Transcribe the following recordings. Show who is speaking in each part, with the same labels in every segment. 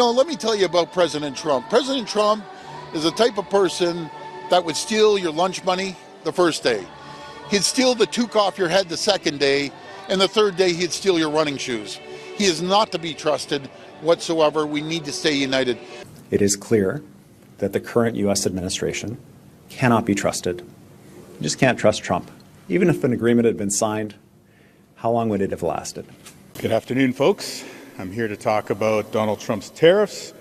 Speaker 1: Let me tell you about President Trump. President Trump is the type of person that would steal your lunch money the first day. He'd steal the toque off your head the second day, and the third day he'd steal your running shoes. He is not to be trusted whatsoever. We need to stay united.
Speaker 2: It is clear that the current U.S. administration cannot be trusted. You just can't trust Trump. Even if an agreement had been signed, how long would it have lasted?
Speaker 3: Good afternoon, folks. I'm here to talk about Donald Trump's tariffs,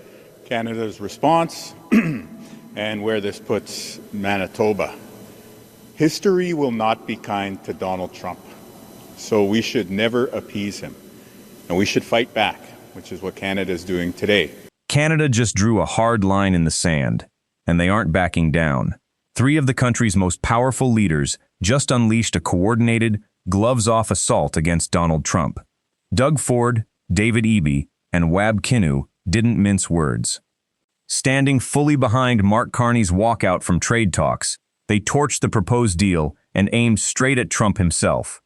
Speaker 3: Canada's response, and where this puts Manitoba. History will not be kind to Donald Trump, so we should never appease him. And we should fight back, which is what Canada is doing today.
Speaker 4: Canada just drew a hard line in the sand, and they aren't backing down. 3 of the country's most powerful leaders just unleashed a coordinated, gloves-off assault against Donald Trump. Doug Ford, David Eby, and Wab Kinew didn't mince words. Standing fully behind Mark Carney's walkout from trade talks, they torched the proposed deal and aimed straight at Trump himself.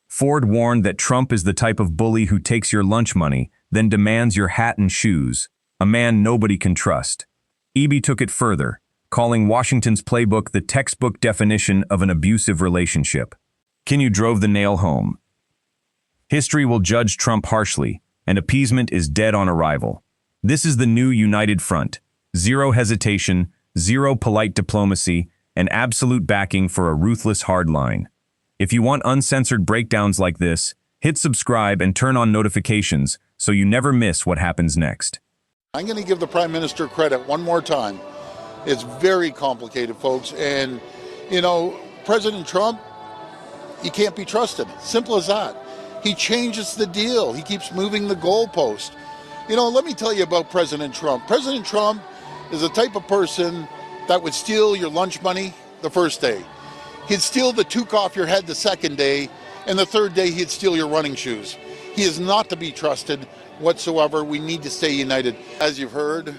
Speaker 4: Ford warned that Trump is the type of bully who takes your lunch money, then demands your hat and shoes, a man nobody can trust. Eby took it further, calling Washington's playbook the textbook definition of an abusive relationship. Kinew drove the nail home. History will judge Trump harshly, and appeasement is dead on arrival. This is the new united front. Zero hesitation, zero polite diplomacy, and absolute backing for a ruthless hardline. If you want uncensored breakdowns like this, hit subscribe and turn on notifications so you never miss what happens next.
Speaker 1: I'm going to give the Prime Minister credit one more time. It's very complicated, folks. And, President Trump, he can't be trusted. Simple as that. He changes the deal. He keeps moving the goalpost. Let me tell you about President Trump. President Trump is the type of person that would steal your lunch money the first day. He'd steal the toque off your head the second day, and the third day he'd steal your running shoes. He is not to be trusted whatsoever. We need to stay united. As you've heard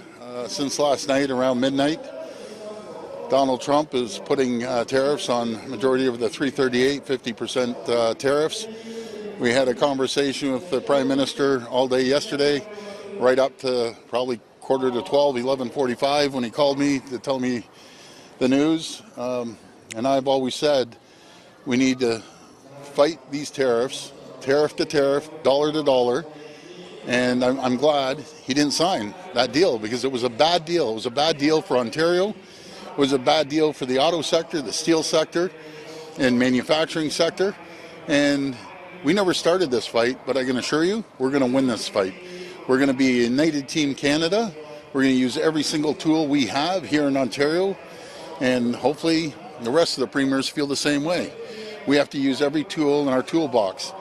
Speaker 1: since last night around midnight, Donald Trump is putting tariffs on majority of the 338, 50% tariffs. We had a conversation with the Prime Minister all day yesterday, right up to probably quarter to 12, 11:45 when he called me to tell me the news. And I've always said we need to fight these tariffs, tariff to tariff, dollar to dollar. And I'm glad he didn't sign that deal because it was a bad deal. It was a bad deal for Ontario. It was a bad deal for the auto sector, the steel sector, and manufacturing sector. And we never started this fight, but I can assure you we're going to win this fight. We're going to be a united team Canada. We're going to use every single tool we have here in Ontario, and hopefully the rest of the premiers feel the same way. We have to use every tool in our toolbox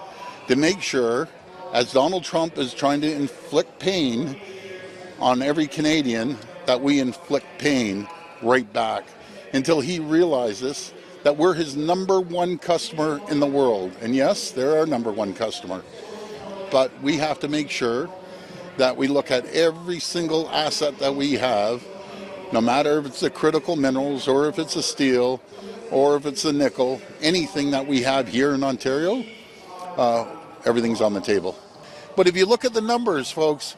Speaker 1: to make sure, as Donald Trump is trying to inflict pain on every Canadian, that we inflict pain right back until he realizes that we're his number one customer in the world. And yes, they're our number one customer. But we have to make sure that we look at every single asset that we have, no matter if it's the critical minerals or if it's a steel or if it's a nickel, anything that we have here in Ontario, everything's on the table. But if you look at the numbers, folks,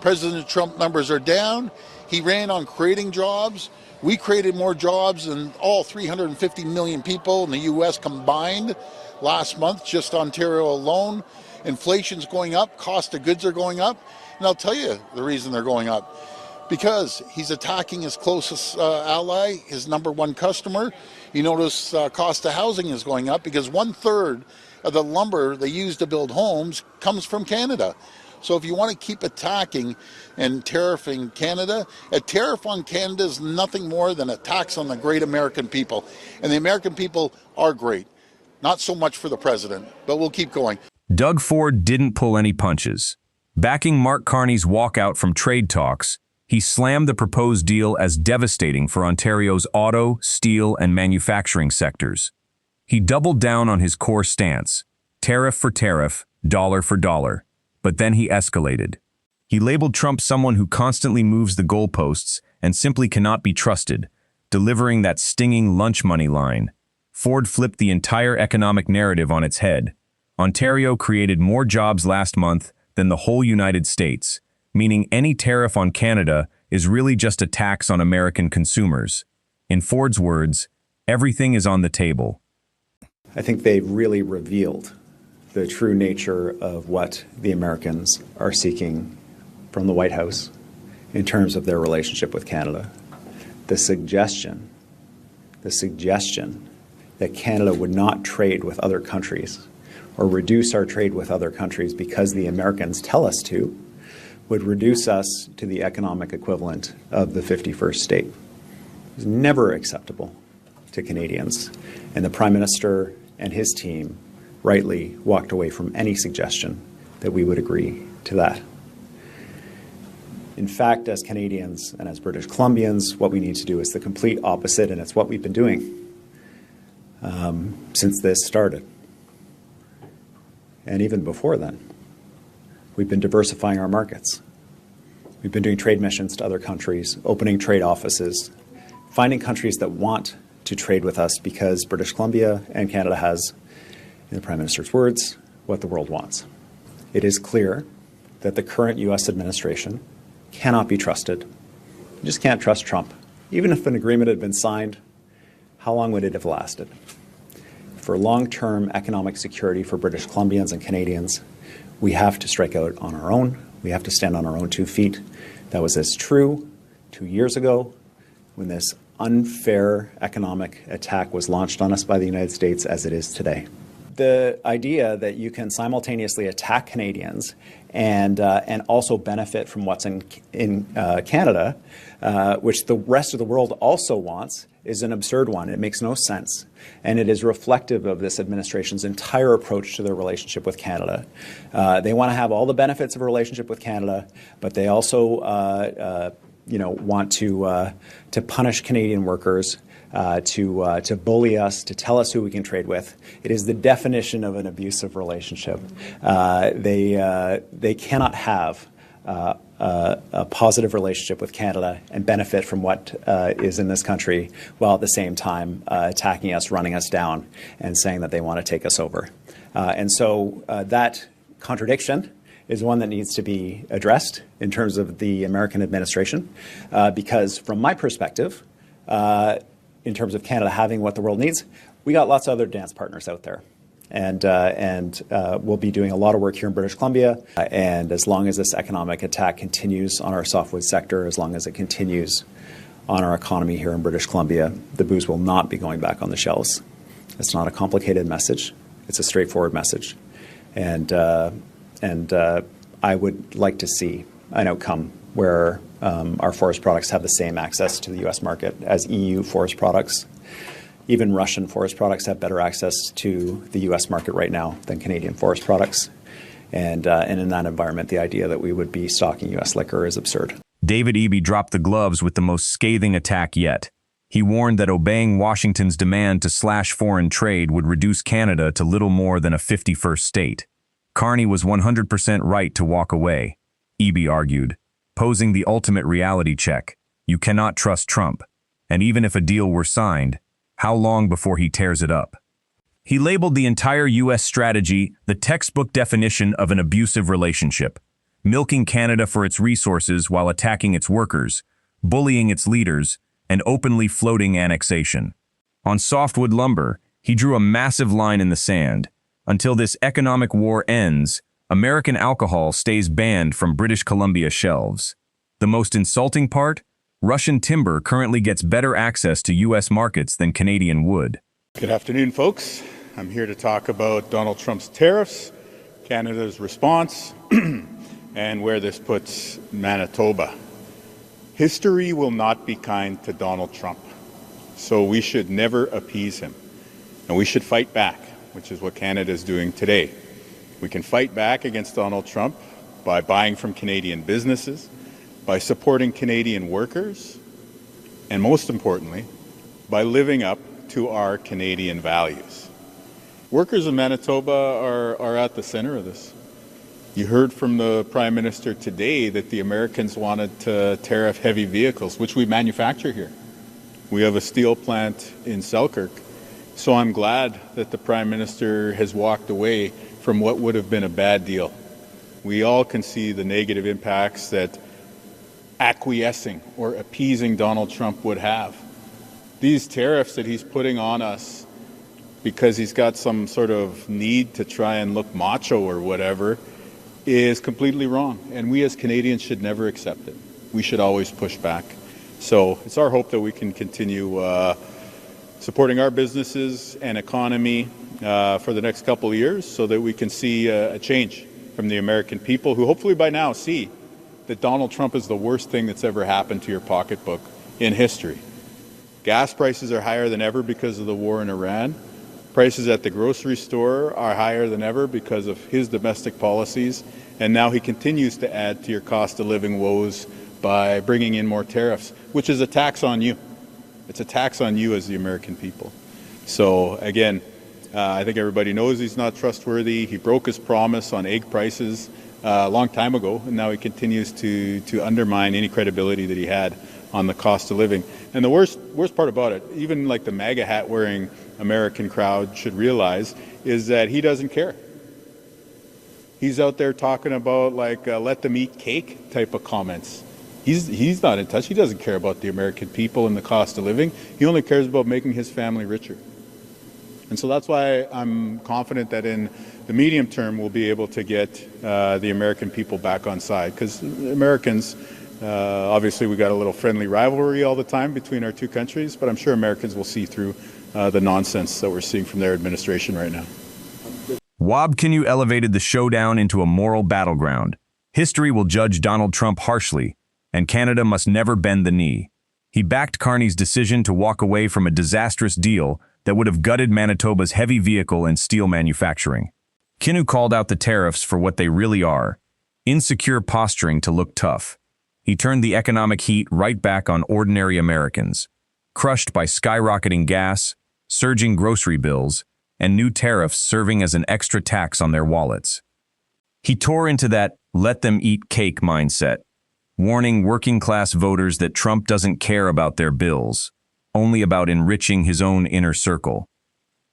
Speaker 1: President Trump numbers are down. He ran on creating jobs. We created more jobs than all 350 million people in the U.S. combined last month, just Ontario alone. Inflation's going up, cost of goods are going up. And I'll tell you the reason they're going up. Because he's attacking his closest ally, his number one customer. You notice cost of housing is going up because 1/3 of the lumber they use to build homes comes from Canada. So if you want to keep attacking and tariffing Canada, a tariff on Canada is nothing more than a tax on the great American people. And the American people are great. Not so much for the president, but we'll keep going.
Speaker 4: Doug Ford didn't pull any punches. Backing Mark Carney's walkout from trade talks, he slammed the proposed deal as devastating for Ontario's auto, steel, and manufacturing sectors. He doubled down on his core stance, tariff for tariff, dollar for dollar. But then he escalated. He labeled Trump someone who constantly moves the goalposts and simply cannot be trusted, delivering that stinging lunch money line. Ford flipped the entire economic narrative on its head. Ontario created more jobs last month than the whole United States. meaning any tariff on Canada is really just a tax on American consumers. In Ford's words, everything is on the table.
Speaker 2: I think they've really revealed the true nature of what the Americans are seeking from the White House in terms of their relationship with Canada. The suggestion that Canada would not trade with other countries or reduce our trade with other countries because the Americans tell us to would reduce us to the economic equivalent of the 51st state. It's never acceptable to Canadians. And the Prime Minister and his team rightly walked away from any suggestion that we would agree to that. In fact, as Canadians and as British Columbians, what we need to do is the complete opposite, and it's what we've been doing since this started. And even before then, we've been diversifying our markets. We've been doing trade missions to other countries, opening trade offices, finding countries that want to trade with us because British Columbia and Canada has, in the Prime Minister's words, what the world wants. It is clear that the current U.S. administration cannot be trusted. You just can't trust Trump. Even if an agreement had been signed, how long would it have lasted? For long-term economic security for British Columbians and Canadians, we have to strike out on our own. We have to stand on our own 2 feet. That was as true 2 years ago when this unfair economic attack was launched on us by the United States as it is today. The idea that you can simultaneously attack Canadians and also benefit from what's in Canada, which the rest of the world also wants, is an absurd one. It makes no sense. And it is reflective of this administration's entire approach to their relationship with Canada. They want to have all the benefits of a relationship with Canada, but they also want to punish Canadian workers, to bully us, to tell us who we can trade with. It is the definition of an abusive relationship. They cannot have a positive relationship with Canada and benefit from what is in this country, while at the same time attacking us, running us down, and saying that they want to take us over. And so that contradiction is one that needs to be addressed in terms of the American administration, because from my perspective, in terms of Canada having what the world needs, we got lots of other dance partners out there. And we'll be doing a lot of work here in British Columbia. And as long as this economic attack continues on our softwood sector, as long as it continues on our economy here in British Columbia, the booze will not be going back on the shelves. It's not a complicated message. It's a straightforward message. And I would like to see an outcome where our forest products have the same access to the U.S. market as EU forest products. Even Russian forest products have better access to the U.S. market right now than Canadian forest products. And in that environment, the idea that we would be stocking U.S. liquor is absurd.
Speaker 4: David Eby dropped the gloves with the most scathing attack yet. He warned that obeying Washington's demand to slash foreign trade would reduce Canada to little more than a 51st state. Carney was 100% right to walk away, Eby argued, posing the ultimate reality check. You cannot trust Trump. And even if a deal were signed, how long before he tears it up? He labeled the entire U.S. strategy the textbook definition of an abusive relationship, milking Canada for its resources while attacking its workers, bullying its leaders, and openly floating annexation. On softwood lumber, he drew a massive line in the sand. Until this economic war ends, American alcohol stays banned from British Columbia shelves. The most insulting part? Russian timber currently gets better access to U.S. markets than Canadian wood.
Speaker 3: Good afternoon, folks. I'm here to talk about Donald Trump's tariffs, Canada's response, and where this puts Manitoba. History will not be kind to Donald Trump, so we should never appease him. And we should fight back, which is what Canada is doing today. We can fight back against Donald Trump by buying from Canadian businesses, by supporting Canadian workers, and most importantly, by living up to our Canadian values. Workers in Manitoba are at the center of this. You heard from the Prime Minister today that the Americans wanted to tariff heavy vehicles, which we manufacture here. We have a steel plant in Selkirk, so I'm glad that the Prime Minister has walked away from what would have been a bad deal. We all can see the negative impacts that acquiescing or appeasing Donald Trump would have. These tariffs that he's putting on us because he's got some sort of need to try and look macho or whatever is completely wrong. And we as Canadians should never accept it. We should always push back. So it's our hope that we can continue supporting our businesses and economy for the next couple of years so that we can see a change from the American people who hopefully by now see that Donald Trump is the worst thing that's ever happened to your pocketbook in history. Gas prices are higher than ever because of the war in Iran. Prices at the grocery store are higher than ever because of his domestic policies. And now he continues to add to your cost of living woes by bringing in more tariffs, which is a tax on you. It's a tax on you as the American people. So again, I think everybody knows he's not trustworthy. He broke his promise on egg prices a long time ago, and now he continues to undermine any credibility that he had on the cost of living. And the worst part about it, even like the MAGA hat wearing American crowd should realize, is that he doesn't care. He's out there talking about like let them eat cake type of comments. He's not in touch. He doesn't care about the American people and the cost of living. He only cares about making his family richer. And so that's why I'm confident that in the medium term we'll be able to get the American people back on side, because Americans, obviously we got a little friendly rivalry all the time between our two countries, but I'm sure Americans will see through the nonsense that we're seeing from their administration right now.
Speaker 4: Wab Kinew elevated the showdown into a moral battleground. History will judge Donald Trump harshly, and Canada must never bend the knee. He backed Carney's decision to walk away from a disastrous deal that would have gutted Manitoba's heavy vehicle and steel manufacturing. Kinew called out the tariffs for what they really are: insecure posturing to look tough. He turned the economic heat right back on ordinary Americans, crushed by skyrocketing gas, surging grocery bills, and new tariffs serving as an extra tax on their wallets. He tore into that let them eat cake mindset, warning working-class voters that Trump doesn't care about their bills, only about enriching his own inner circle.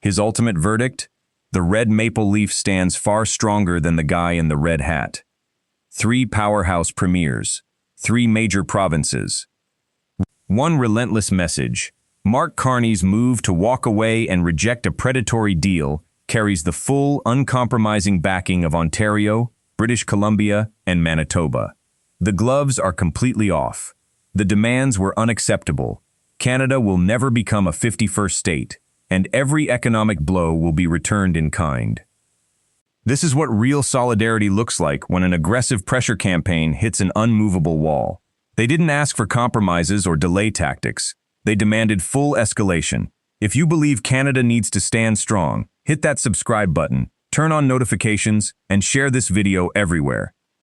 Speaker 4: His ultimate verdict? The red maple leaf stands far stronger than the guy in the red hat. 3 powerhouse premiers, 3 major provinces. One relentless message: Mark Carney's move to walk away and reject a predatory deal carries the full, uncompromising backing of Ontario, British Columbia, and Manitoba. The gloves are completely off. The demands were unacceptable. Canada will never become a 51st state, and every economic blow will be returned in kind. This is what real solidarity looks like when an aggressive pressure campaign hits an unmovable wall. They didn't ask for compromises or delay tactics. They demanded full escalation. If you believe Canada needs to stand strong, hit that subscribe button, turn on notifications, and share this video everywhere.